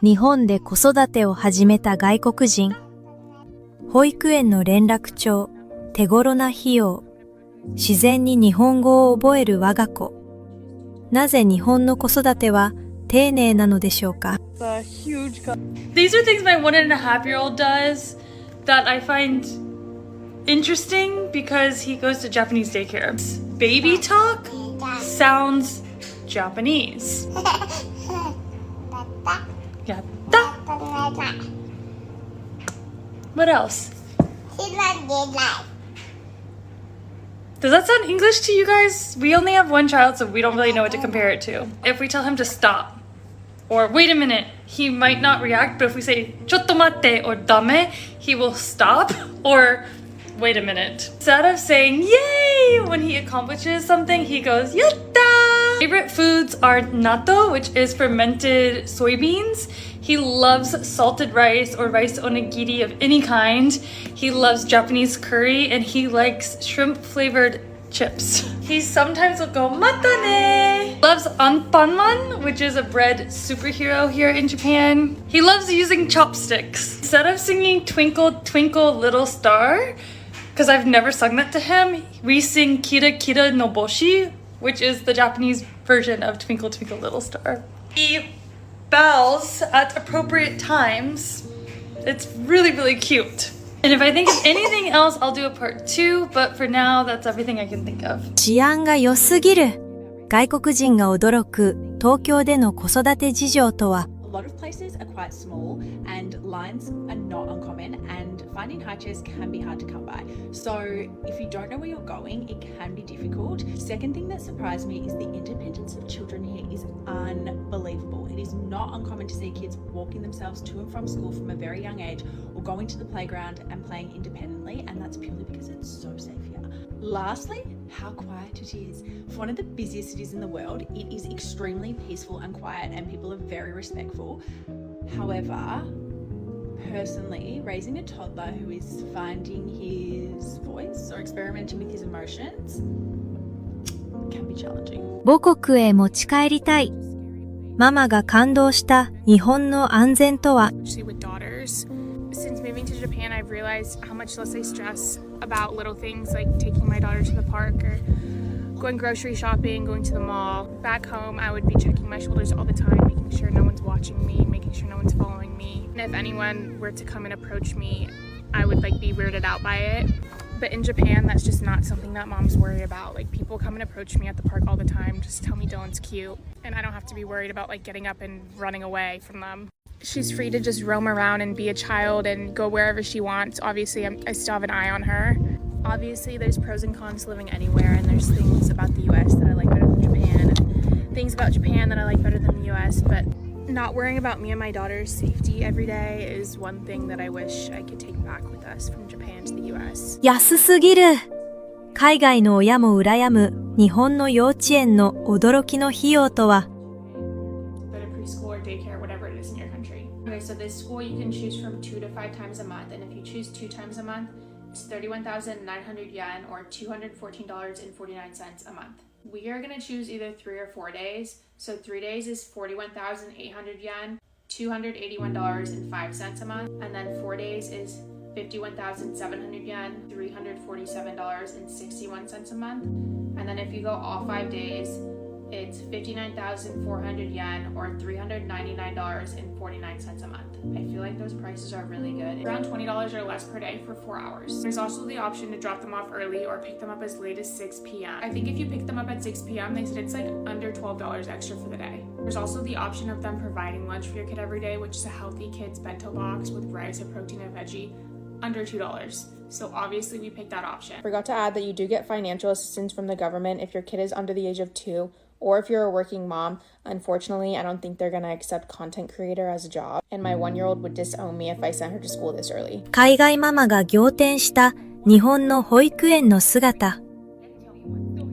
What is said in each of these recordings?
日本で子育てを始めた外国人、保育園の連絡帳、手頃な費用、自然に日本語を覚える我が子。なぜ日本の子育ては丁寧なのでしょうか。These are things my 1.5-year-old does that I find interesting because he goes to Japanese daycare. Baby talk sounds Japanese. Yatta. What else? Does that sound English to you guys? We only have one child, so we don't really know what to compare it to. If we tell him to stop, or wait a minute, he might not react, but if we say, ちょっと待って or ダメ, he will stop, or wait a minute. Instead of saying, yay, when he accomplishes something, he goes, yatta! Favorite foods are natto, which is fermented soybeans. He loves salted rice or rice onigiri of any kind. He loves Japanese curry, and he likes shrimp-flavored chips. He sometimes will go matane. Loves anpanman, which is a bread superhero here in Japan. He loves using chopsticks. Instead of singing Twinkle Twinkle Little Star, because I've never sung that to him, we sing Kira Kira no Boshi, which is the Japanese version of Twinkle Twinkle Little Star. He bows at appropriate times. It's really, really cute. And if I think of anything else, I'll do a part 2, but for now, that's everything I can think of. 治安が良すぎる。外国人が驚く東京での子育て事情とは。A lot of places are quite small and lines are not uncommon, and finding high chairs can be hard to come by. So if you don't know where you're going, it can be difficult. Second thing that surprised me is the independence of children here is unbelievable. It is not uncommon to see kids walking themselves to and from school from a very young age, or going to the playground and playing independently, and that's purely because it's so safe here. Lastly, how quiet it is. For one of the busiest cities in the world, it is extremely peaceful and quiet, and people are very respectful. However, personally, raising a toddler who is finding his voice or experimenting with his emotions can be challenging. 母国へ持ち帰りたい。ママが感動した日本の安全とは。Especially with daughters. Since moving to Japan, I've realized how much less I stress about little things like taking my daughter to the park or going grocery shopping, going to the mall. Back home, I would be checking my shoulders all the time, making sure no one's watching me, making sure no one's following me. And if anyone were to come and approach me, I would be weirded out by it. But in Japan, that's just not something that moms worry about. People come and approach me at the park all the time, just tell me Dylan's cute. And I don't have to be worried about getting up and running away from them. She's free to just roam around and be a child and go wherever she wants. Obviously, I still have an eye on her. Obviously, there's pros and cons to living anywhere, and there's things about the US that I like better than Japan, and things about Japan that I like better than the US, but not worrying about me and my daughter's safety every day is one thing that I wish I could take back with us from Japan to the US. 安すぎる。海外の親も羨む日本の幼稚園の驚きの費用とは。Preschool or daycare, whatever it is in your country. Okay, so this school you can choose from 2 to 5 times a month, and if you choose 2 times a month, it's 31,900 yen or $214.49 a month. We are going to choose either 3 or 4 days. So 3 days is 41,800 yen, $281.05 a month, and then 4 days is 51,700 yen, $347.61 a month. And then if you go all 5 days, it's 59,400 yen or $399.49 a month. I feel like those prices are really good. Around $20 or less per day for 4 hours. There's also the option to drop them off early or pick them up as late as 6 p.m. I think if you pick them up at 6 p.m., they said it's under $12 extra for the day. There's also the option of them providing lunch for your kid every day, which is a healthy kid's bento box with rice, a protein, and veggie, under $2. So obviously we picked that option. Forgot to add that you do get financial assistance from the government if your kid is under the age of 2, or if you're a working mom. Unfortunately, I don't think they're gonna accept content creator as a job, and my 1-year-old would disown me if I sent her to school this early. 海外ママが仰天した日本の保育園の姿。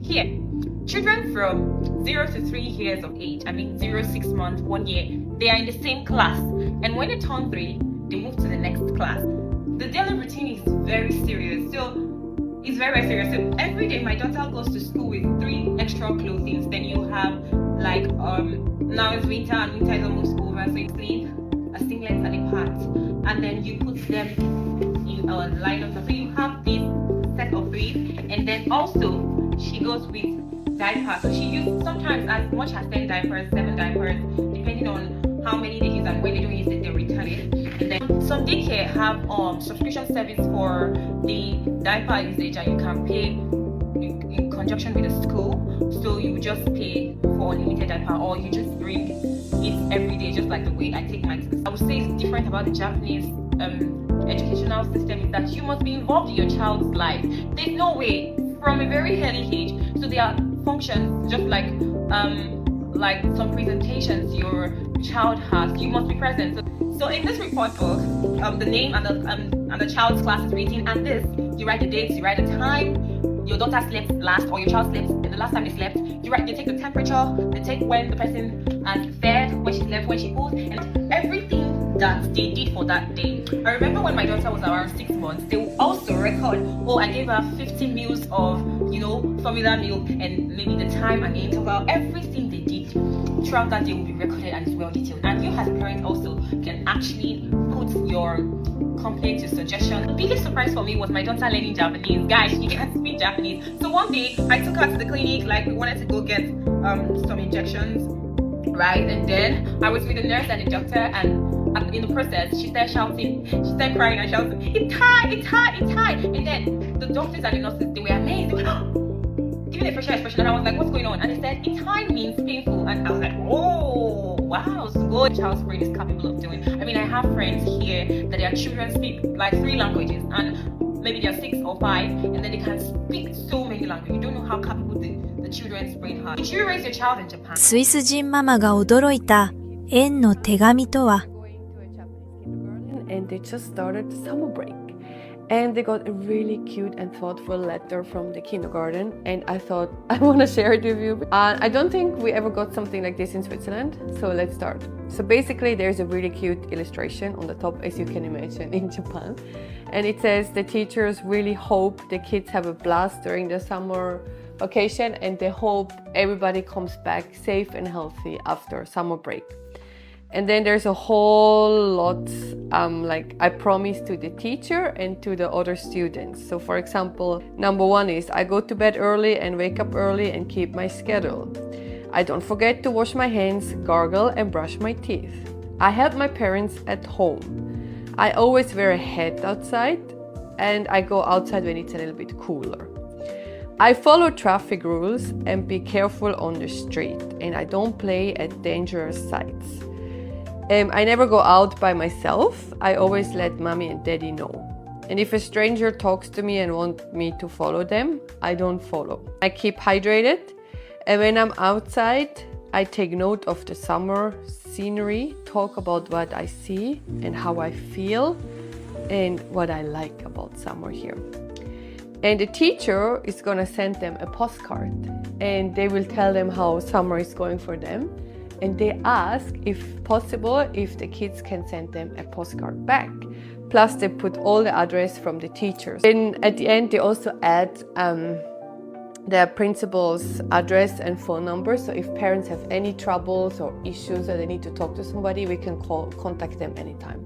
Here, children from 0 to 3 years of age, 0, 6 months, 1 year, they are in the same class. And when they turn 3, they move to the next class. The daily routine is very serious. So it's very, very serious. So every day my daughter goes to school with 3 extra clothing. Then you have now it's winter and winter is almost over, so it's clean. and then you put them in a lineup. So you have this set of 3, and then also she goes with diapers. So she uses sometimes as much as 10 diapers, 7 diapers, depending on how many they use, and when they don't use it, they return it. And then some daycare have subscription service for the diaper usage, and you can pay in conjunction with the school. So you just pay for unlimited diaper, or you just bring it every day, just like the way I take my kids. I would say it's different about the Japanese educational system is that you must be involved in your child's life. There's no way from a very early age. So there are functions just like some presentations your child has. You must be present. So in this report book, the name and the child's class is written, and this you write the dates, you write the time your daughter slept last, or your child slept and the last time they slept. They take the temperature, they take when the person has fed, when she slept, when she pooped, and everything that they did for that day. I remember when my daughter was around 6 months, they will also record, I gave her 50 meals of, formula milk, and maybe the time and the interval. Everything they did throughout that day will be recorded and it's well detailed. And you as a parent also can actually put your complaints, your suggestions. The biggest surprise for me was my daughter learning Japanese. Guys, she can't speak Japanese. So one day I took her to the clinic, we wanted to go get some injections, right? And then I was with the nurse and the doctor, and in the process she started shouting, she started crying and shouting, it's high, it's high, it's high. And then the doctors and the nurses, they were amazed. They were giving a facial expression, and I was like, what's going on? And they said, it's high means painful. And I was like, oh wow, so good child's brain is capable of doing. I mean, I have friends here that their children speak 3 languages, and maybe they're 6 or 5, and then they can speak so many languages. You don't know how capable the children's brain has. Did you raise your child in Japan? スイス人ママが驚いた縁の手紙とは。 And they just started summer break, and they got a really cute and thoughtful letter from the kindergarten, and I thought I want to share it with you. I don't think we ever got something like this in Switzerland, so let's start. So basically there's a really cute illustration on the top, as you can imagine, in Japan, and it says the teachers really hope the kids have a blast during the summer vacation, and they hope everybody comes back safe and healthy after summer break. And then there's a whole lot, I promise to the teacher and to the other students. So for example, number 1 is I go to bed early and wake up early and keep my schedule. I don't forget to wash my hands, gargle and brush my teeth. I help my parents at home. I always wear a hat outside, and I go outside when it's a little bit cooler. I follow traffic rules and be careful on the street, and I don't play at dangerous sites. I never go out by myself. I always let mommy and daddy know. And if a stranger talks to me and wants me to follow them, I don't follow. I keep hydrated, and when I'm outside, I take note of the summer scenery, talk about what I see and how I feel and what I like about summer here. And the teacher is gonna send them a postcard, and they will tell them how summer is going for them. And they ask, if possible, if the kids can send them a postcard back. Plus they put all the address from the teachers. And at the end they also add their principal's address and phone number. So if parents have any troubles or issues or they need to talk to somebody, we can contact them anytime.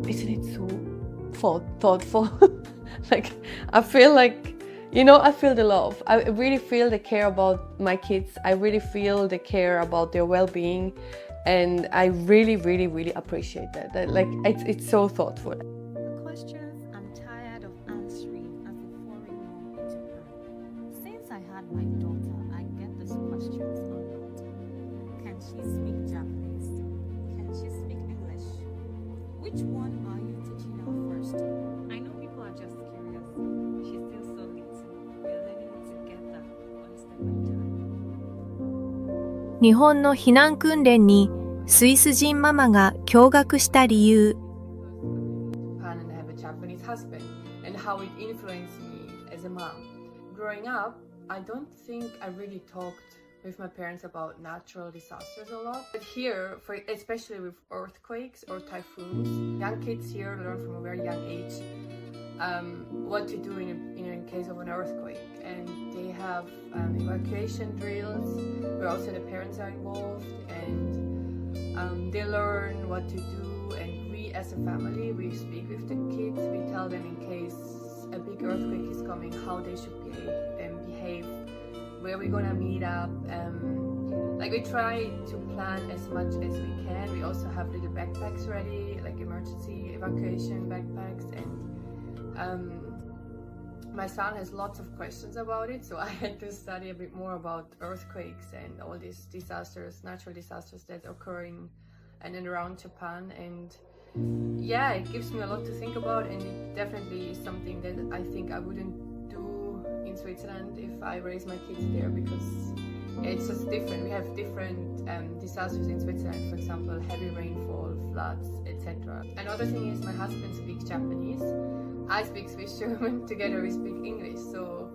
Isn't it so thoughtful? I feel I feel the love. I really feel the care about my kids. I really feel the care about their well-being, and I really, really, really appreciate that. It's so thoughtful. Questions I'm tired of answering as a foreign mom in Japan. Since I had my daughter, I get these questions a lot. Can she speak Japanese? Can she speak English? Which one are you teaching her first? I know people are just curious. She's still so little. We're learning it together, one step at a time. 日本の避難訓練にスイス人ママが驚愕した理由。And I have a Japanese husband, and how it influenced me as a mom. Growing up, I don't think I really talked with my parents about natural disasters a lot. But here, especially with earthquakes or typhoons, young kids here learn from a very young age what to do in case of an earthquake. And they have evacuation drills where also the parents are involved, and they learn what to do and as a family, we speak with the kids. We tell them in case a big earthquake is coming, how they should behave, where we're gonna meet up. Like we try to plan as much as we can. We also have little backpacks ready, like emergency evacuation backpacks, and my son has lots of questions about it, so I had to study a bit more about earthquakes and all these disasters, natural disasters that are occurring and then around Japan. And yeah, it gives me a lot to think about, and it definitely is something that I think I wouldn't do in Switzerland if I raise my kids there, because it's just different. We have different disasters in Switzerland, for example, heavy rainfall, floods, etc. Another thing is my husband speaks Japanese. I speak Swiss German, together we speak English, so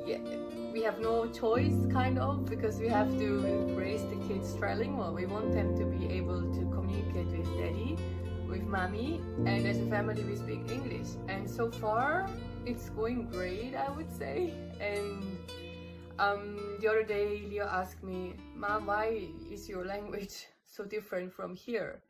yeah, we have no choice kind of, because we have to raise the kids trilingual. We want them to be able to communicate with daddy, with mommy, and as a family we speak English. And so far it's going great, I would say. And the other day Leo asked me, Mom, why is your language so different from here?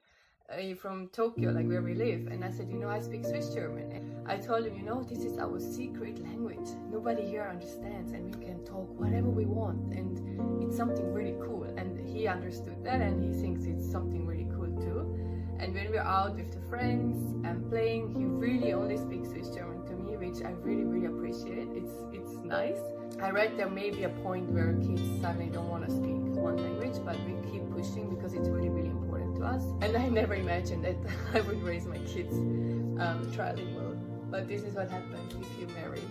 From Tokyo, like where we live. And I said, I speak Swiss German. And I told him, this is our secret language. Nobody here understands, and we can talk whatever we want, and it's something really cool. And he understood that, and he thinks it's something really cool too. And when we're out with the friends and playing, he really only speaks Swiss German to me, which I really, really appreciate. It's nice. I read there may be a point where kids suddenly don't want to speak one language, but we keep pushing because it's really, really important to us. And I never imagined that I would raise my kids trilingual. But this is what happens if you marry,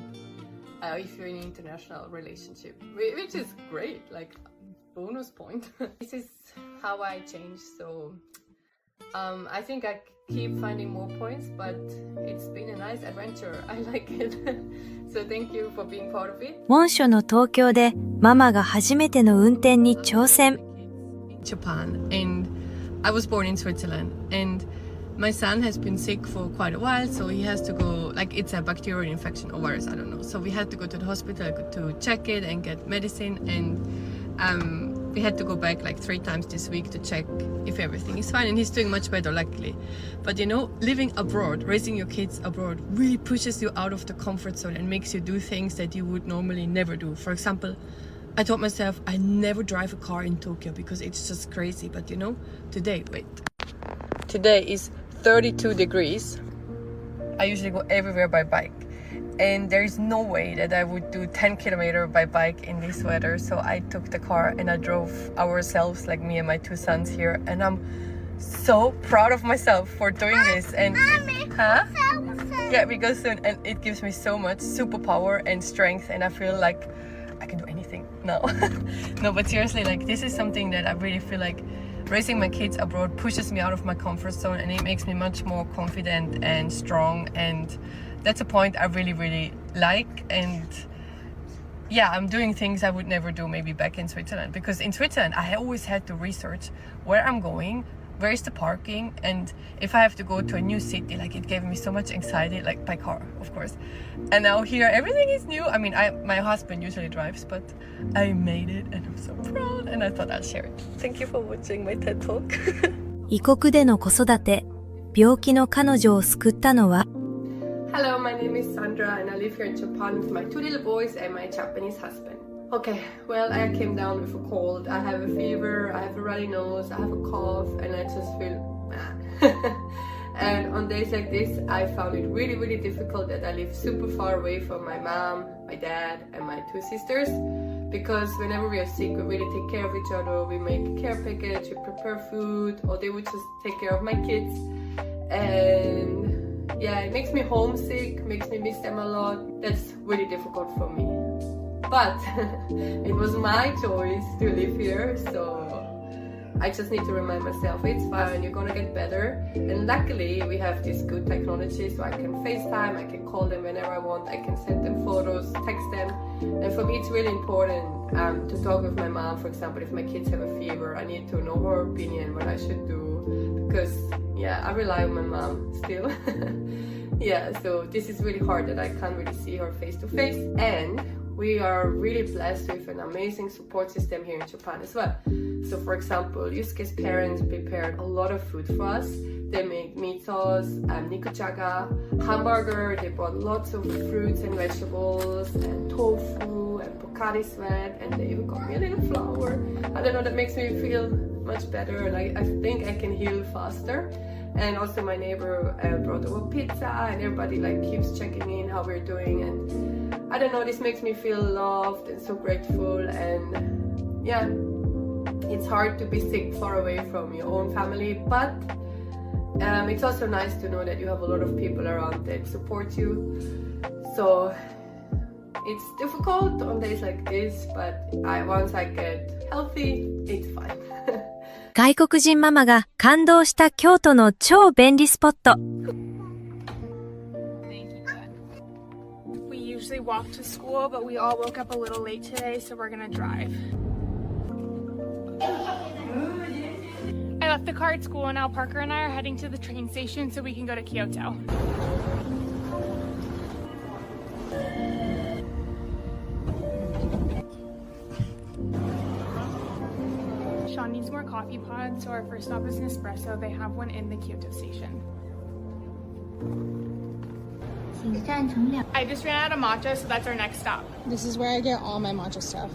if you're in an international relationship, which is great, like bonus point. This is how I changed. So I think I keep finding more points, but it's been a nice adventure. I like it. So thank you for being part of it. 猛暑の東京でママが初めての運転に挑戦。Japan, and I was born in Switzerland, and my son has been sick for quite a while, so he has to go, like it's a bacterial infection or virus, I don't know. So we had to go to the hospital to check it and get medicine, and we had to go back like 3 times this week to check if everything is fine, and he's doing much better, luckily. But living abroad, raising your kids abroad really pushes you out of the comfort zone and makes you do things that you would normally never do. For example, I told myself I never drive a car in Tokyo because it's just crazy. But today is 32 degrees. I usually go everywhere by bike, and there is no way that I would do 10 kilometers by bike in this weather. So I took the car and I drove ourselves, like me and my 2 sons here, and I'm so proud of myself for doing this. And yeah, we go soon, and it gives me so much superpower and strength, and I feel like I can do anything now. No, but seriously, like this is something that I really feel like raising my kids abroad pushes me out of my comfort zone, and it makes me much more confident and strong, and that's a point I really, really like. And yeah, I'm doing things I would never do maybe back in Switzerland, because in Switzerland I always had to research where I'm going, where is the parking, and if I have to go to a new city, like it gave me so much anxiety, like by car, of course. And now here everything is new. I mean, my husband usually drives, but I made it, and I'm so proud, and I thought I'll share it. Thank you for watching my TED Talk. 異国での子育て、病気の彼女を救ったのは、Hello, my name is Sandra, and I live here in Japan with my 2 little boys and my Japanese husband. Okay, well, I came down with a cold. I have a fever, I have a runny nose, I have a cough, and I just feel mad. And on days like this, I found it really, really difficult that I live super far away from my mom, my dad, and my 2 sisters. Because whenever we are sick, we really take care of each other. We make a care package, we prepare food, or they would just take care of my kids. And yeah, it makes me homesick, makes me miss them a lot. That's really difficult for me. But it was my choice to live here, so I just need to remind myself it's fine, you're gonna get better. And luckily we have this good technology, so I can FaceTime, I can call them whenever I want, I can send them photos, text them. And for me it's really important to talk with my mom. For example, if my kids have a fever, I need to know her opinion, what I should do, because yeah, I rely on my mom still. Yeah, so this is really hard that I can't really see her face to face. And we are really blessed with an amazing support system here in Japan as well. So for example, Yusuke's parents prepared a lot of food for us. They make meat sauce, nikujaga, hamburger. They bought lots of fruits and vegetables and tofu and Pocari sweat, and they even got me a little flower. I don't know, that makes me feel much better, and I think I can heal faster. And also my neighbor brought over pizza, and everybody like keeps checking in how we're doing, and I don't know, this makes me feel loved and so grateful. And yeah, it's hard to be sick far away from your own family, but it's also nice to know that you have a lot of people around that support you. So it's difficult on days like this, but once I get healthy, it's fine. 外国人ママが感動した京都の超便利スポット。We usually walk to school, but we all woke up a little late today, so we're gonna drive. I left the car at school, and now Parker and I are heading to the train station so we can go to Kyoto. Sean needs more coffee pods, so our first stop is Nespresso. They have one in the Kyoto station. I just ran out of matcha, so that's our next stop. This is where I get all my matcha stuff.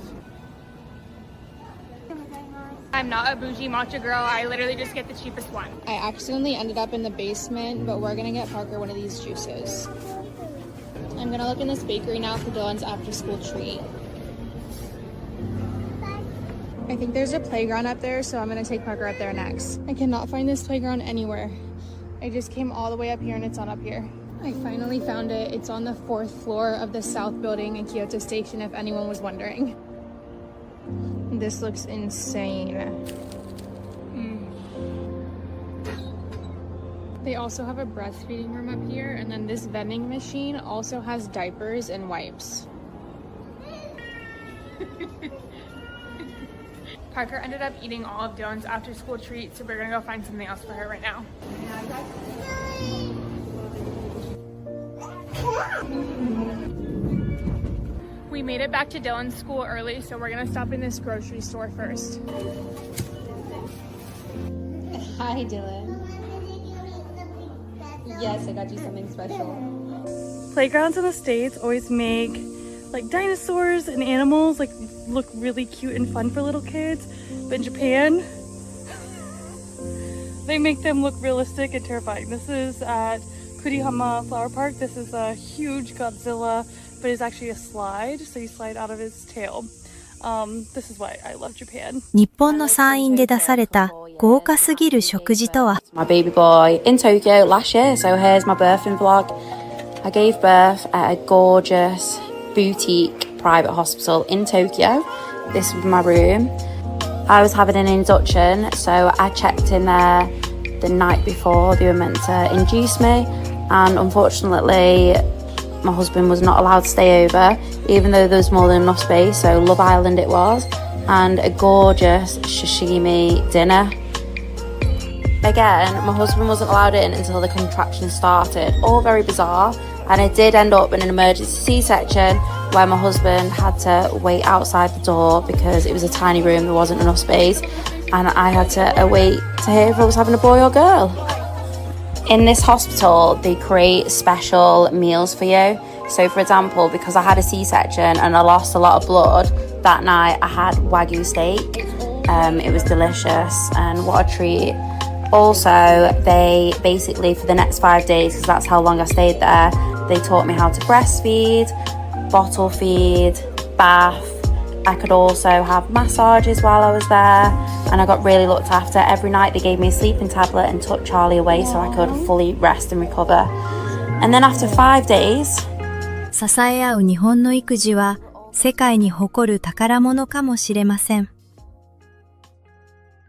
I'm not a bougie matcha girl. I literally just get the cheapest one. I accidentally ended up in the basement, but we're gonna get Parker one of these juices. I'm gonna look in this bakery now for Dylan's after school treat. I think there's a playground up there, so I'm gonna take Parker up there next. I cannot find this playground anywhere. I just came all the way up here and it's not up here. I finally found it. It's on the 4th floor of the South Building in Kyoto Station, if anyone was wondering. This looks insane. They also have a breastfeeding room up here, and then this vending machine also has diapers and wipes. Parker ended up eating all of Dylan's after school treat, so we're gonna go find something else for her right now. We made it back to Dylan's school early, so we're gonna stop in this grocery store first. Hi, Dylan. Yes, I got you something special. Playgrounds in the States always make like dinosaurs and animals like look really cute and fun for little kids, but in Japan they make them look realistic and terrifying. This is at Kurihama Flower Park. This is a huge Godzilla, but it's actually a slide, so you slide out of his tail. This is why I love Japan. 日本の山陰で出された豪華すぎる食事とは。 My baby boy in Tokyo last year, so here's my birthing vlog. I gave birth at a gorgeous boutique private hospital in Tokyo. This was my room. I was having an induction, so I checked in there the night before. They were meant to induce me, and unfortunately my husband was not allowed to stay over, even though there was more than enough space. So Love Island it was, and a gorgeous sashimi dinner. Again, my husband wasn't allowed in until the contractions started. All very bizarre. And I did end up in an emergency C-section where my husband had to wait outside the door because it was a tiny room, there wasn't enough space, and I had to wait to hear if I was having a boy or girl. In this hospital, they create special meals for you. So for example, because I had a C-section and I lost a lot of blood, that night I had Wagyu steak. It was delicious, and what a treat. Also, they basically, for the next 5 days, because that's how long I stayed there, they taught me how to breastfeed, bottle feed, bath. I could also have massages while I was there, and I got really looked after. Every night they gave me a sleeping tablet and took Charlie away so I could fully rest and recover. And then after 5 days... 支え合う日本の育児は世界に誇る宝物かもしれません。